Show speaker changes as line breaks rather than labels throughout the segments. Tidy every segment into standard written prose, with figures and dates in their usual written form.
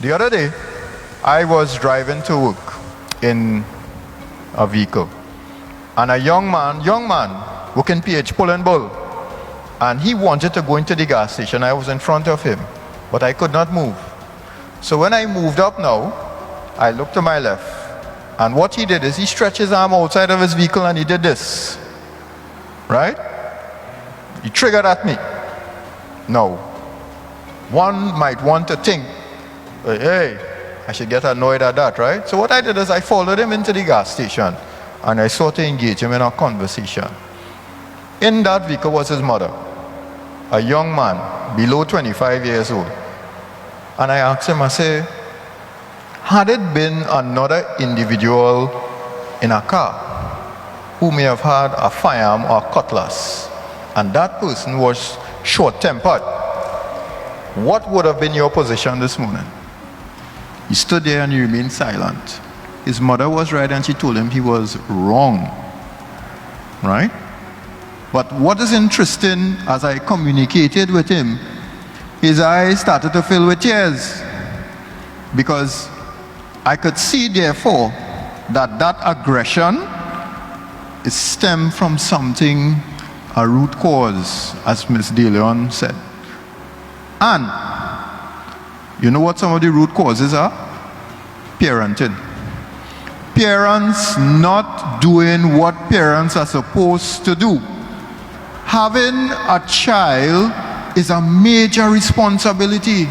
The other day, I was driving to work in a vehicle, and a young man, working PH Pull and Bull, and he wanted to go into the gas station. I was in front of him, but I could not move. So when I moved up now, I looked to my left, and what he did is he stretched his arm outside of his vehicle and he did this, right? He triggered at me. Now, one might want to think, hey, I should get annoyed at that, right? So what I did is I followed him into the gas station and I sought to engage him in a conversation. In that vehicle was his mother, a young man below 25 years old. And I asked him, I said, had it been another individual in a car who may have had a firearm or a cutlass, and that person was short-tempered, what would have been your position this morning? He stood there and he remained silent. His mother was right and she told him he was wrong, right? But what is interesting, as I communicated with him, his eyes started to fill with tears, because I could see, therefore, that aggression is stemmed from something, a root cause, as Ms. De Leon said. And you know what some of the root causes are? Parenting. Parents not doing what parents are supposed to do. Having a child is a major responsibility.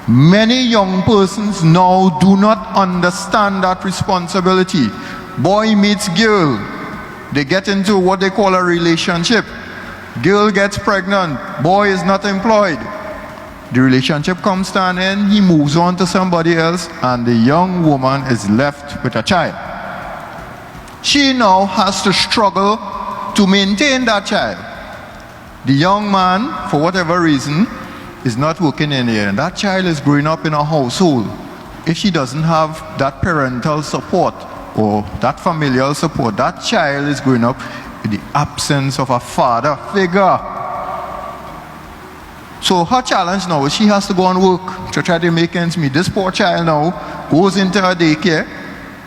Many young persons now do not understand that responsibility. Boy meets girl. They get into what they call a relationship. Girl gets pregnant. Boy is not employed. The relationship comes to an end. He moves on to somebody else, and the young woman is left with a child. She now has to struggle to maintain that child. The young man, for whatever reason, is not working in here, and that child is growing up in a household. If she doesn't have that parental support or that familial support, that child is growing up in the absence of a father figure. So her challenge now is she has to go and work to try to make ends meet. This poor child now goes into a daycare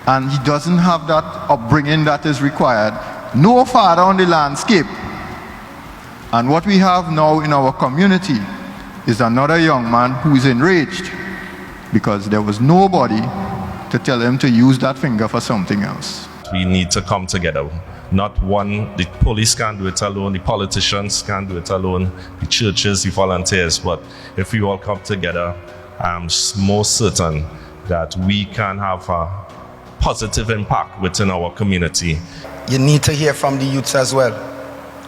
and he doesn't have that upbringing that is required. No father on the landscape. And what we have now in our community is another young man who is enraged because there was nobody to tell him to use that finger for something else.
We need to come together. Not one, the police can't do it alone, the politicians can't do it alone, the churches, the volunteers, but if we all come together, I'm most certain that we can have a positive impact within our community.
You need to hear from the youths as well.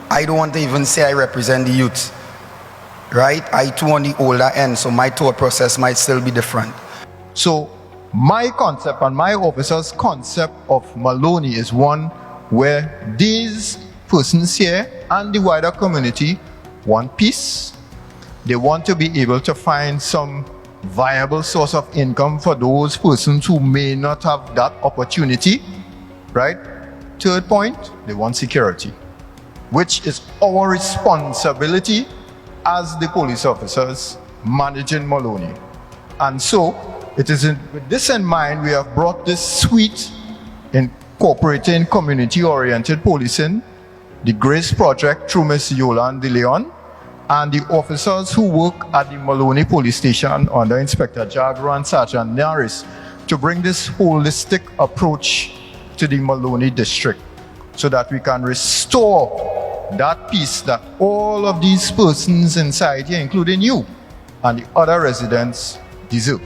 I don't want to even say I represent the youth, right? I too on the older end, so my thought process might still be different.
So my concept and my officer's concept of Maloney is one where these persons here and the wider community want peace. They want to be able to find some viable source of income for those persons who may not have that opportunity, right? Third point, they want security, which is our responsibility as the police officers managing Maloney. And so, it is with this in mind, we have brought this suite incorporating community-oriented policing, the GRACE project through Ms. Yolande De Leon, and the officers who work at the Maloney Police Station under Inspector Jagro and Sergeant Naris to bring this holistic approach to the Maloney district so that we can restore that peace that all of these persons inside here, including you and the other residents, deserve.